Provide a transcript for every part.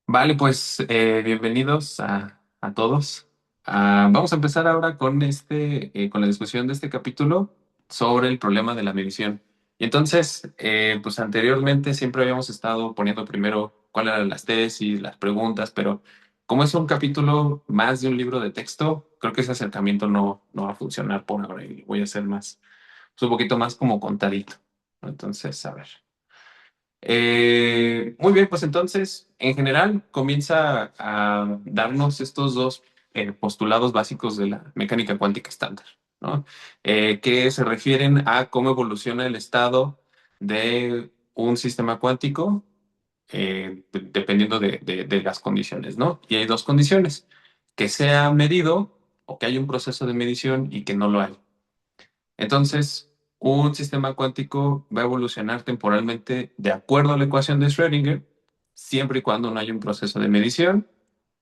Vale, pues bienvenidos a todos. Vamos a empezar ahora con con la discusión de este capítulo sobre el problema de la medición. Y entonces, pues anteriormente siempre habíamos estado poniendo primero cuáles eran las tesis, las preguntas, pero como es un capítulo más de un libro de texto, creo que ese acercamiento no va a funcionar por ahora y voy a hacer pues, un poquito más como contadito, ¿no? Entonces, a ver. Muy bien, pues entonces, en general, comienza a darnos estos dos postulados básicos de la mecánica cuántica estándar, ¿no? Que se refieren a cómo evoluciona el estado de un sistema cuántico dependiendo de las condiciones, ¿no? Y hay dos condiciones, que sea medido o que haya un proceso de medición y que no lo hay. Entonces, un sistema cuántico va a evolucionar temporalmente de acuerdo a la ecuación de Schrödinger, siempre y cuando no haya un proceso de medición,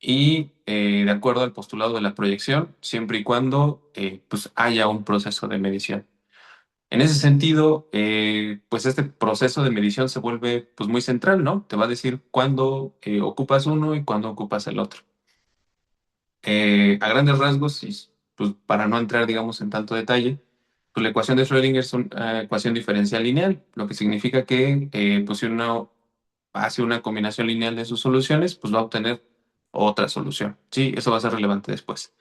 y de acuerdo al postulado de la proyección, siempre y cuando pues haya un proceso de medición. En ese sentido, pues este proceso de medición se vuelve pues muy central, ¿no? Te va a decir cuándo ocupas uno y cuándo ocupas el otro. A grandes rasgos, y pues, para no entrar, digamos, en tanto detalle, pues la ecuación de Schrödinger es una ecuación diferencial lineal, lo que significa que pues, si uno hace una combinación lineal de sus soluciones, pues va a obtener otra solución. Sí, eso va a ser relevante después.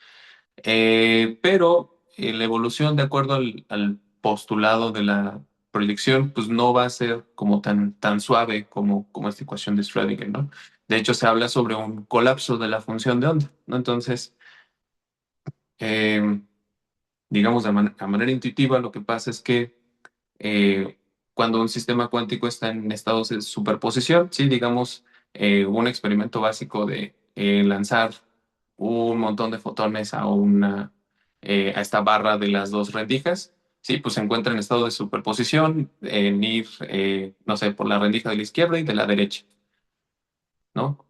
Pero la evolución, de acuerdo al postulado de la proyección, pues no va a ser como tan suave como esta ecuación de Schrödinger, ¿no? De hecho, se habla sobre un colapso de la función de onda, ¿no? Entonces, eh, digamos, a manera intuitiva, lo que pasa es que eh, cuando un sistema cuántico está en estados de superposición, sí, digamos, un experimento básico de lanzar un montón de fotones a esta barra de las dos rendijas, sí, pues se encuentra en estado de superposición, en ir, no sé, por la rendija de la izquierda y de la derecha, ¿no?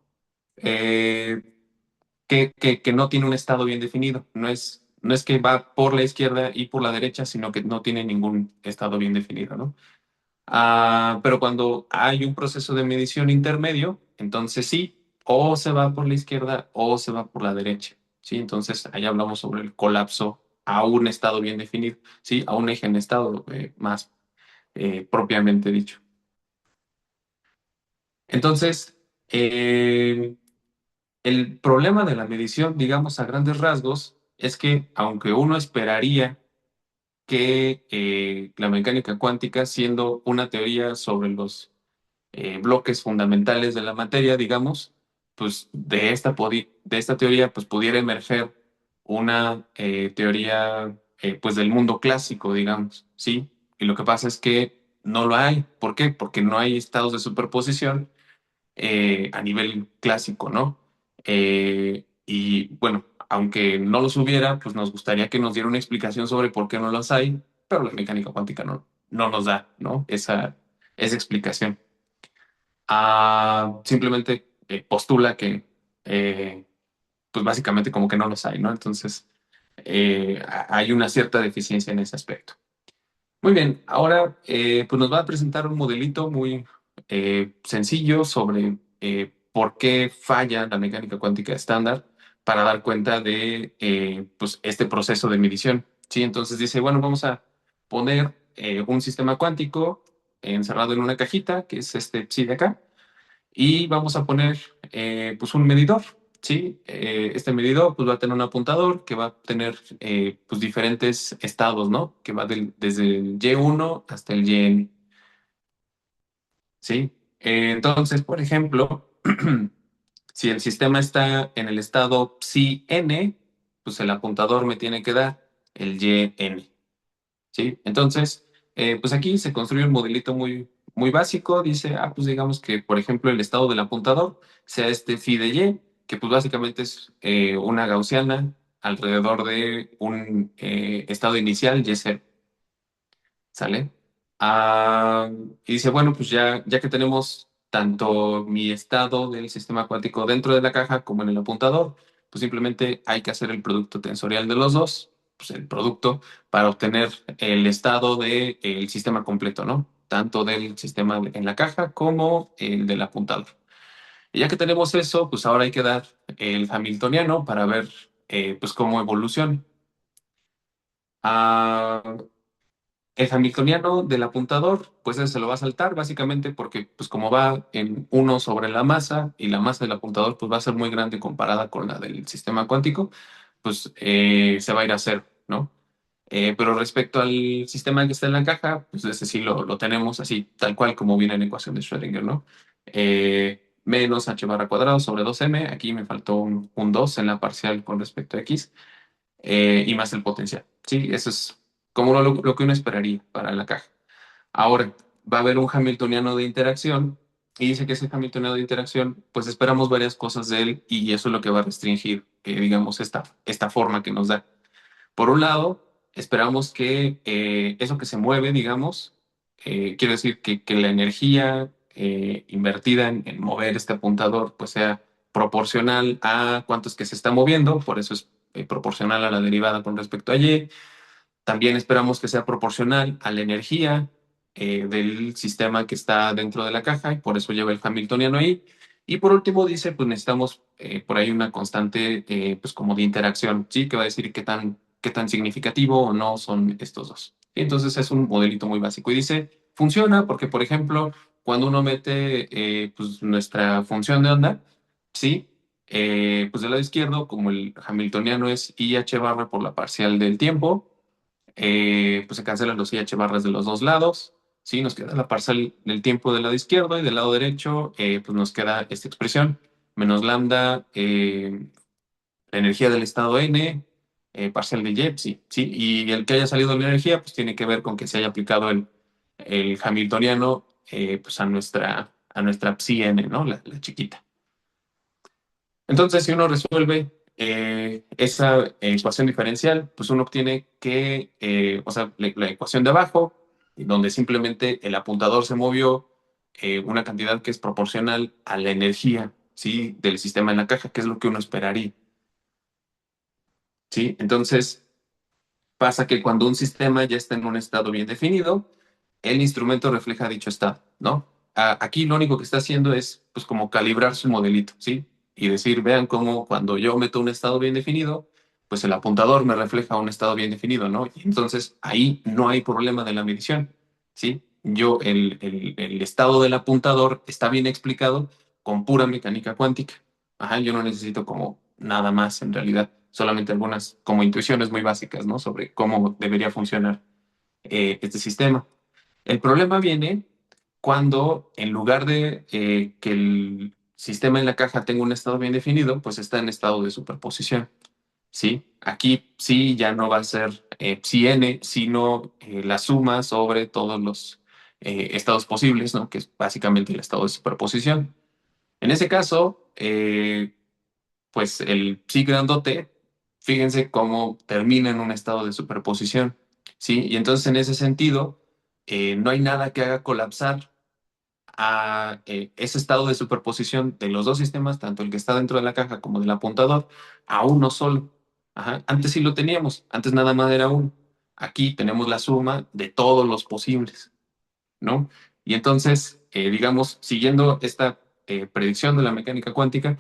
Eh, que no tiene un estado bien definido. No es que va por la izquierda y por la derecha, sino que no tiene ningún estado bien definido, ¿no? Pero cuando hay un proceso de medición intermedio, entonces sí, o se va por la izquierda o se va por la derecha, ¿sí? Entonces ahí hablamos sobre el colapso a un estado bien definido, ¿sí? A un eje en estado más propiamente dicho. Entonces, el problema de la medición, digamos a grandes rasgos, es que aunque uno esperaría que la mecánica cuántica, siendo una teoría sobre los bloques fundamentales de la materia, digamos, pues de esta teoría pues pudiera emerger una teoría pues del mundo clásico, digamos, ¿sí? Y lo que pasa es que no lo hay. ¿Por qué? Porque no hay estados de superposición a nivel clásico, ¿no? Y bueno, aunque no los hubiera, pues nos gustaría que nos diera una explicación sobre por qué no los hay, pero la mecánica cuántica no nos da, ¿no? Esa explicación. Simplemente postula que, pues básicamente como que no los hay, ¿no? Entonces, hay una cierta deficiencia en ese aspecto. Muy bien, ahora pues nos va a presentar un modelito muy sencillo sobre por qué falla la mecánica cuántica estándar para dar cuenta de pues este proceso de medición. Sí, entonces dice, bueno, vamos a poner un sistema cuántico encerrado en una cajita, que es este psi de acá, y vamos a poner pues un medidor, ¿sí? Este medidor pues va a tener un apuntador que va a tener pues diferentes estados, ¿no? Que va desde el Y1 hasta el YN, ¿sí? Entonces, por ejemplo, si el sistema está en el estado psi n, pues el apuntador me tiene que dar el YN, ¿sí? Entonces, pues aquí se construye un modelito muy básico. Dice, pues digamos que, por ejemplo, el estado del apuntador sea este phi de y, que pues básicamente es una gaussiana alrededor de un estado inicial y0, ¿sale? Y dice, bueno, pues ya que tenemos tanto mi estado del sistema cuántico dentro de la caja como en el apuntador, pues simplemente hay que hacer el producto tensorial de los dos, pues el producto, para obtener el estado del sistema completo, ¿no? tanto del sistema en la caja como el del apuntador. Y ya que tenemos eso, pues ahora hay que dar el hamiltoniano para ver pues cómo evoluciona. Ah, el hamiltoniano del apuntador, pues ese se lo va a saltar básicamente porque pues como va en uno sobre la masa y la masa del apuntador pues va a ser muy grande comparada con la del sistema cuántico, pues se va a ir a cero, ¿no? Pero respecto al sistema que está en la caja, pues ese sí lo tenemos así, tal cual como viene en la ecuación de Schrödinger, ¿no? Menos h barra cuadrado sobre 2m, aquí me faltó un 2 en la parcial con respecto a x, y más el potencial. Sí, eso es como lo que uno esperaría para la caja. Ahora, va a haber un hamiltoniano de interacción y dice que ese hamiltoniano de interacción, pues esperamos varias cosas de él y eso es lo que va a restringir, digamos, esta forma que nos da. Por un lado, esperamos que eso que se mueve, digamos, quiero decir que la energía invertida en mover este apuntador, pues sea proporcional a cuánto es que se está moviendo, por eso es proporcional a la derivada con respecto a y. También esperamos que sea proporcional a la energía del sistema que está dentro de la caja y por eso lleva el hamiltoniano ahí. Y por último dice, pues necesitamos por ahí una constante pues como de interacción, ¿sí? Que va a decir qué tan significativo o no son estos dos. Entonces es un modelito muy básico y dice, funciona porque, por ejemplo, cuando uno mete pues nuestra función de onda, ¿sí? Pues del lado izquierdo, como el hamiltoniano es IH barra por la parcial del tiempo, pues se cancelan los IH barras de los dos lados, ¿sí? Nos queda la parcial del tiempo del lado izquierdo y del lado derecho, pues nos queda esta expresión, menos lambda, la energía del estado n, parcial de y, sí, sí, y el que haya salido de la energía, pues tiene que ver con que se haya aplicado el hamiltoniano, pues a nuestra psi n, ¿no? La chiquita. Entonces, si uno resuelve esa ecuación diferencial, pues uno obtiene que, o sea, la ecuación de abajo, donde simplemente el apuntador se movió una cantidad que es proporcional a la energía, ¿sí? Del sistema en la caja, que es lo que uno esperaría, ¿sí? Entonces, pasa que cuando un sistema ya está en un estado bien definido, el instrumento refleja dicho estado, ¿no? Aquí lo único que está haciendo es, pues, como calibrar su modelito, ¿sí? Y decir, vean cómo cuando yo meto un estado bien definido, pues el apuntador me refleja un estado bien definido, ¿no? Y entonces ahí no hay problema de la medición, ¿sí? El estado del apuntador está bien explicado con pura mecánica cuántica. Ajá, yo no necesito como nada más en realidad, solamente algunas como intuiciones muy básicas, ¿no? Sobre cómo debería funcionar este sistema. El problema viene cuando en lugar de que el sistema en la caja tenga un estado bien definido, pues está en estado de superposición, ¿sí? Aquí sí ya no va a ser psi n, sino la suma sobre todos los estados posibles, ¿no? Que es básicamente el estado de superposición. En ese caso, pues el psi grandote, fíjense cómo termina en un estado de superposición, ¿sí? Y entonces en ese sentido, no hay nada que haga colapsar a ese estado de superposición de los dos sistemas, tanto el que está dentro de la caja como del apuntador, a uno solo. Ajá. Antes sí lo teníamos, antes nada más era uno. Aquí tenemos la suma de todos los posibles, ¿no? Y entonces, digamos, siguiendo esta predicción de la mecánica cuántica,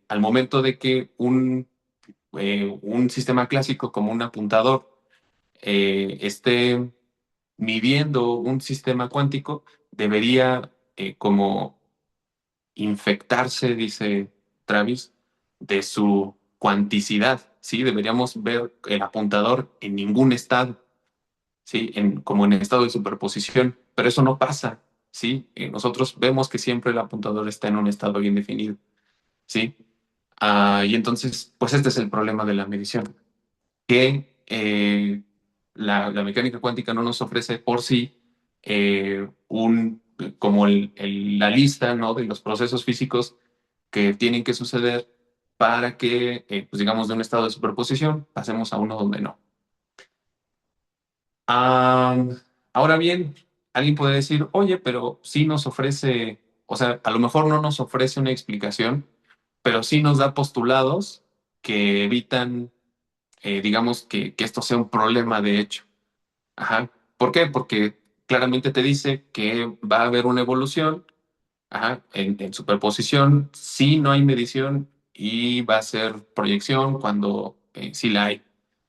al momento de que un sistema clásico como un apuntador esté midiendo un sistema cuántico, debería como infectarse, dice Travis, de su cuanticidad, ¿sí? Deberíamos ver el apuntador en ningún estado, ¿sí? Como en estado de superposición, pero eso no pasa, ¿sí? Nosotros vemos que siempre el apuntador está en un estado bien definido, ¿sí? Y entonces, pues este es el problema de la medición, que la mecánica cuántica no nos ofrece por sí como la lista, ¿no? De los procesos físicos que tienen que suceder para que, pues digamos, de un estado de superposición pasemos a uno donde no. Ah, ahora bien, alguien puede decir, oye, pero sí nos ofrece, o sea, a lo mejor no nos ofrece una explicación, pero sí nos da postulados que evitan, digamos, que esto sea un problema de hecho. Ajá. ¿Por qué? Porque claramente te dice que va a haber una evolución, ajá, en superposición, si no hay medición, y va a ser proyección cuando sí la hay.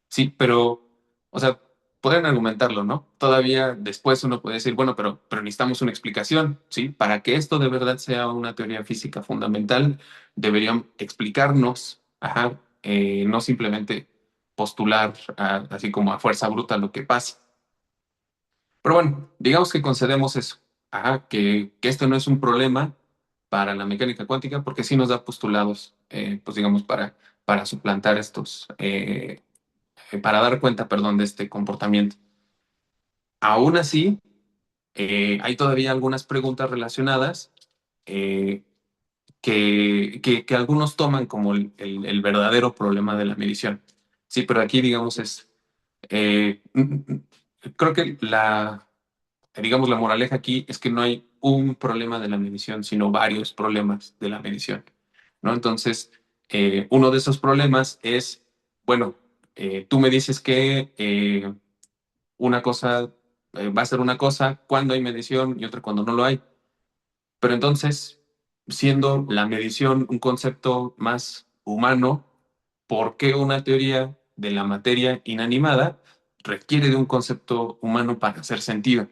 Sí, pero, o sea, pueden argumentarlo, ¿no? Todavía después uno puede decir, bueno, pero necesitamos una explicación, ¿sí? Para que esto de verdad sea una teoría física fundamental, deberían explicarnos, ajá, no simplemente postular así como a fuerza bruta lo que pasa. Pero bueno, digamos que concedemos eso, ajá, que esto no es un problema para la mecánica cuántica porque sí nos da postulados, pues digamos, para suplantar estos, para dar cuenta, perdón, de este comportamiento. Aún así, hay todavía algunas preguntas relacionadas eh, que algunos toman como el verdadero problema de la medición. Sí, pero aquí, digamos, creo que digamos, la moraleja aquí es que no hay un problema de la medición, sino varios problemas de la medición, ¿no? Entonces, uno de esos problemas es, bueno, tú me dices que una cosa va a ser una cosa cuando hay medición y otra cuando no lo hay. Pero entonces, siendo la medición un concepto más humano, ¿por qué una teoría de la materia inanimada requiere de un concepto humano para hacer sentido?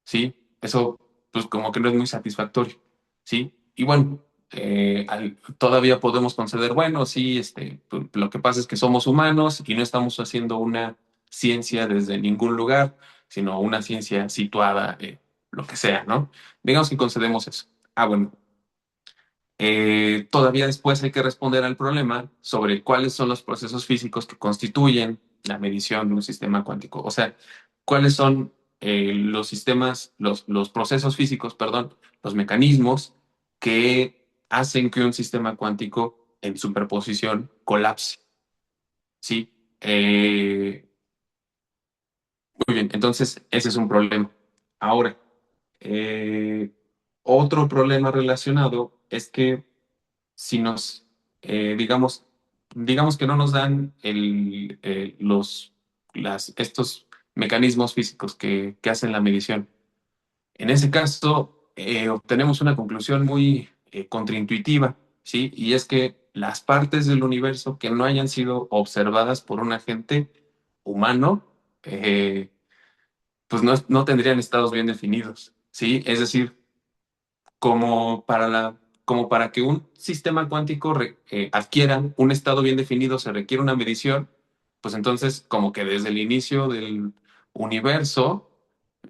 ¿Sí? Eso, pues como que no es muy satisfactorio, ¿sí? Y bueno, todavía podemos conceder, bueno, sí, pues, lo que pasa es que somos humanos y no estamos haciendo una ciencia desde ningún lugar, sino una ciencia situada, lo que sea, ¿no? Digamos que concedemos eso. Ah, bueno, todavía después hay que responder al problema sobre cuáles son los procesos físicos que constituyen la medición de un sistema cuántico. O sea, cuáles son los sistemas, los procesos físicos, perdón, los mecanismos que hacen que un sistema cuántico en superposición colapse. ¿Sí? Muy bien, entonces ese es un problema. Ahora, eh, otro problema relacionado es que si nos, digamos que no nos dan estos mecanismos físicos que hacen la medición. En ese caso, obtenemos una conclusión muy contraintuitiva, ¿sí? Y es que las partes del universo que no hayan sido observadas por un agente humano, pues no tendrían estados bien definidos, ¿sí? Es decir, como como para que un sistema cuántico adquiera un estado bien definido se requiere una medición, pues entonces como que desde el inicio del universo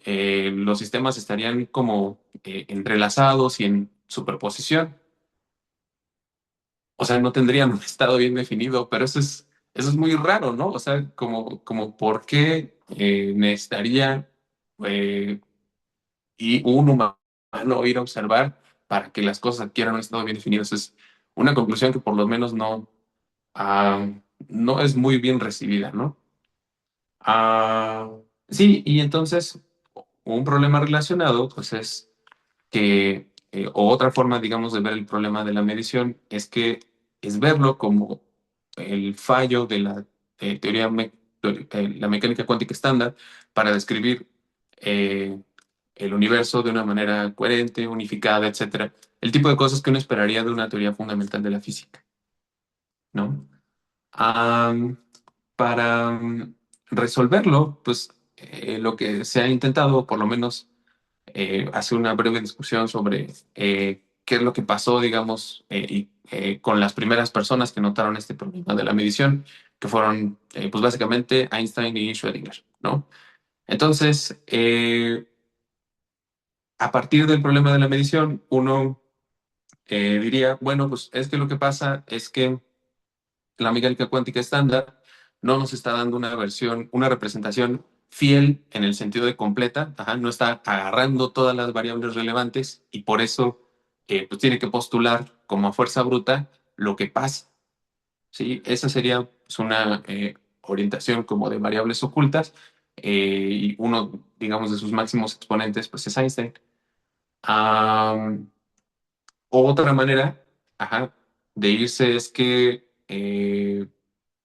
los sistemas estarían como entrelazados y en superposición. O sea, no tendrían un estado bien definido, pero eso es muy raro, ¿no? O sea, como por qué necesitaría eh, y un humano ir a observar para que las cosas adquieran un estado bien definido. Es una conclusión que por lo menos ah, no es muy bien recibida, ¿no? Ah, sí, y entonces un problema relacionado, pues es que, o otra forma, digamos, de ver el problema de la medición es que es verlo como el fallo de la teoría, la mecánica cuántica estándar para describir eh, el universo de una manera coherente, unificada, etcétera. El tipo de cosas que uno esperaría de una teoría fundamental de la física, ¿no? Am, para resolverlo, pues lo que se ha intentado, por lo menos hacer una breve discusión sobre qué es lo que pasó, digamos, con las primeras personas que notaron este problema de la medición, que fueron, pues básicamente Einstein y Schrödinger, ¿no? Entonces, a partir del problema de la medición, uno diría, bueno, pues es que lo que pasa es que la mecánica cuántica estándar no nos está dando una versión, una representación fiel en el sentido de completa, ajá, no está agarrando todas las variables relevantes y por eso pues tiene que postular como a fuerza bruta lo que pasa. ¿Sí? Esa sería pues, una orientación como de variables ocultas y uno, digamos, de sus máximos exponentes pues es Einstein. Am, Otra manera, ajá, de irse es que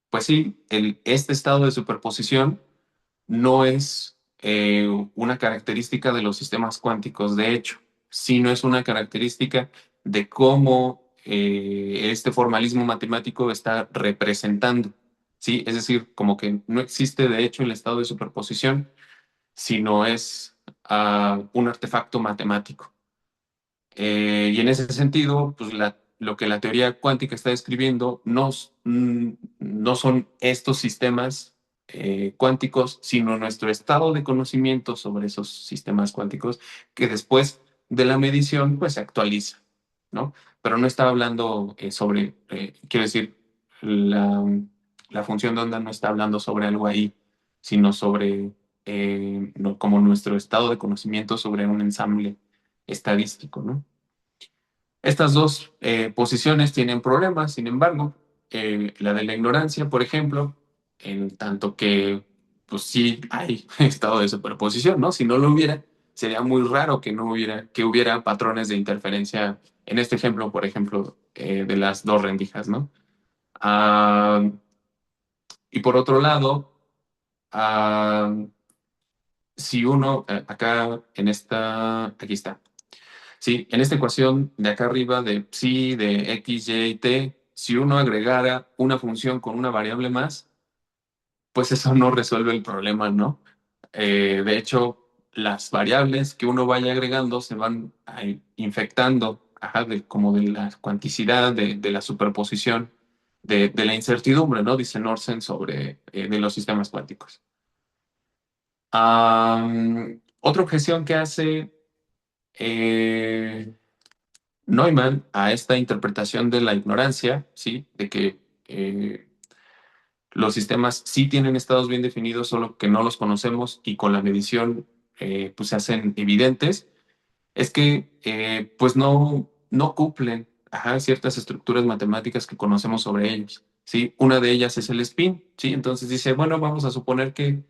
pues sí, este estado de superposición no es una característica de los sistemas cuánticos, de hecho, sino es una característica de cómo este formalismo matemático está representando, ¿sí? Es decir, como que no existe de hecho el estado de superposición, sino es un artefacto matemático. Y en ese sentido, pues lo que la teoría cuántica está describiendo no son estos sistemas cuánticos, sino nuestro estado de conocimiento sobre esos sistemas cuánticos que después de la medición pues se actualiza, ¿no? Pero no está hablando sobre, quiero decir, la, la función de onda no está hablando sobre algo ahí, sino sobre como nuestro estado de conocimiento sobre un ensamble estadístico, ¿no? Estas dos posiciones tienen problemas, sin embargo, la de la ignorancia, por ejemplo, en tanto que, pues sí hay estado de superposición, ¿no? Si no lo hubiera, sería muy raro que hubiera patrones de interferencia, en este ejemplo, por ejemplo, de las dos rendijas, ¿no? Ah, y por otro lado, ah, si uno, acá en aquí está. Sí, en esta ecuación de acá arriba de psi de x, y y t, si uno agregara una función con una variable más, pues eso no resuelve el problema, ¿no? De hecho, las variables que uno vaya agregando se van infectando, ajá, como de la cuanticidad, de la superposición, de la incertidumbre, ¿no? Dice Norsen sobre de los sistemas cuánticos. Otra objeción que hace eh, Neumann a esta interpretación de la ignorancia, ¿sí? De que los sistemas sí tienen estados bien definidos, solo que no los conocemos y con la medición pues se hacen evidentes, es que pues no cumplen ciertas estructuras matemáticas que conocemos sobre ellos, ¿sí? Una de ellas es el spin, ¿sí? Entonces dice, bueno, vamos a suponer que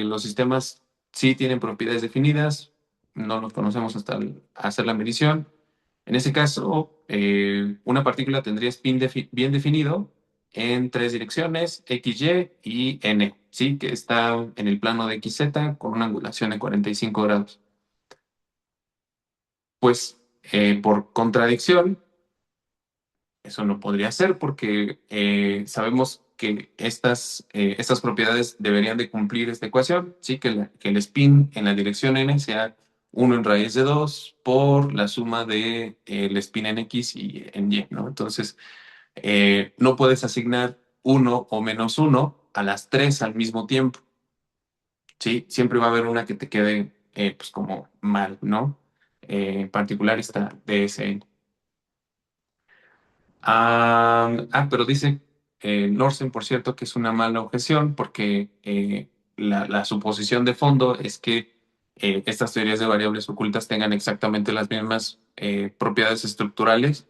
los sistemas sí tienen propiedades definidas, no los conocemos hasta hacer la medición. En ese caso, una partícula tendría spin bien definido en tres direcciones, x, y n, ¿sí? Que está en el plano de xz con una angulación de 45 grados. Pues por contradicción, eso no podría ser porque sabemos que estas propiedades deberían de cumplir esta ecuación, ¿sí? Que el spin en la dirección n sea 1 en raíz de 2 por la suma de el spin en x y en y, ¿no? Entonces, no puedes asignar uno o menos uno a las tres al mismo tiempo, ¿sí? Siempre va a haber una que te quede pues como mal, ¿no? En particular esta DSN. Pero dice Norsen, por cierto, que es una mala objeción porque la suposición de fondo es que estas teorías de variables ocultas tengan exactamente las mismas propiedades estructurales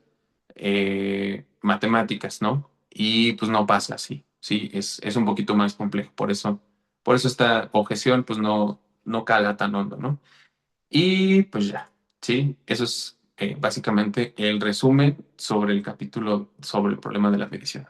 matemáticas, ¿no? Y pues no pasa así, ¿sí? Es un poquito más complejo, por eso esta objeción pues no cala tan hondo, ¿no? Y pues ya, sí, eso es básicamente el resumen sobre el capítulo sobre el problema de la medición.